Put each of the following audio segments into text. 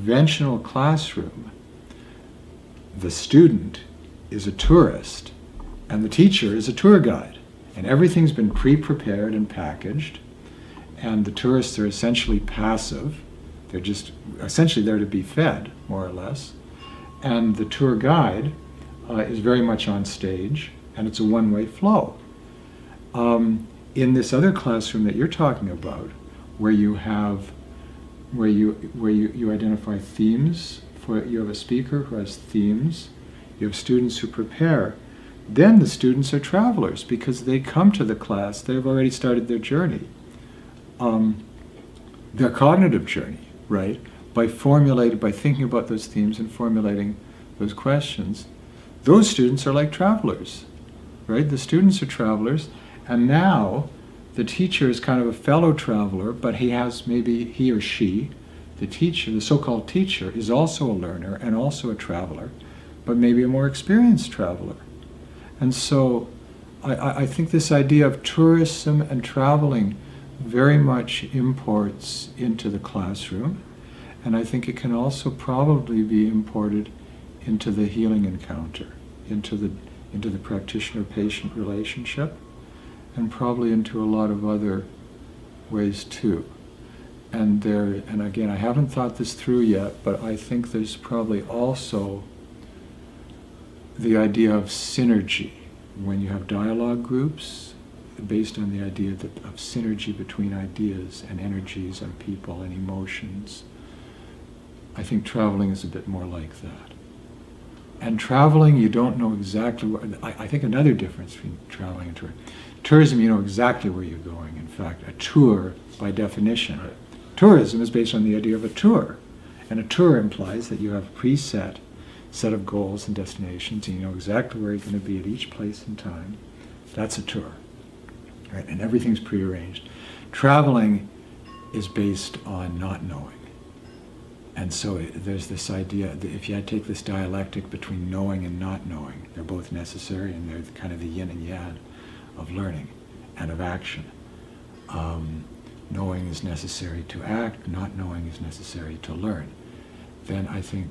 conventional classroom, the student is a tourist and the teacher is a tour guide. And everything's been pre-prepared and packaged, and the tourists are essentially passive. They're just essentially there to be fed, more or less. And the tour guide is very much on stage, and it's a one-way flow. In this other classroom that you're talking about, where you identify themes, you have a speaker who has themes, you have students who prepare, then the students are travelers because they come to the class, they've already started their journey. Their cognitive journey, right? By thinking about those themes and formulating those questions, those students are like travelers, right? The students are travelers, and now the teacher is kind of a fellow traveler, but he or she, the teacher, the so-called teacher, is also a learner and also a traveler, but maybe a more experienced traveler. And so I think this idea of tourism and traveling very much imports into the classroom, and I think it can also probably be imported into the healing encounter, into the practitioner-patient relationship, and probably into a lot of other ways too. And again, I haven't thought this through yet, but I think there's probably also the idea of synergy. When you have dialogue groups, based on the idea of synergy between ideas and energies and people and emotions, I think traveling is a bit more like that. And traveling, you don't know exactly where. I think another difference between traveling and tourism. Tourism, you know exactly where you're going. In fact, a tour, by definition, tourism is based on the idea of a tour. And a tour implies that you have a preset set of goals and destinations, and you know exactly where you're going to be at each place and time. That's a tour, right? And everything's prearranged. Traveling is based on not knowing. And so there's this idea that if you take this dialectic between knowing and not knowing, they're both necessary, and they're kind of the yin and yang of learning and of action. Knowing is necessary to act, not knowing is necessary to learn. Then I think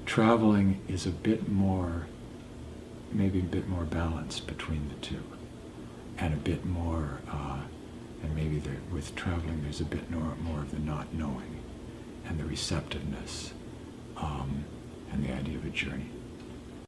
traveling is maybe a bit more balanced between the two, and a bit more, and maybe with traveling there's a bit more of the not knowing and the receptiveness, and the idea of a journey.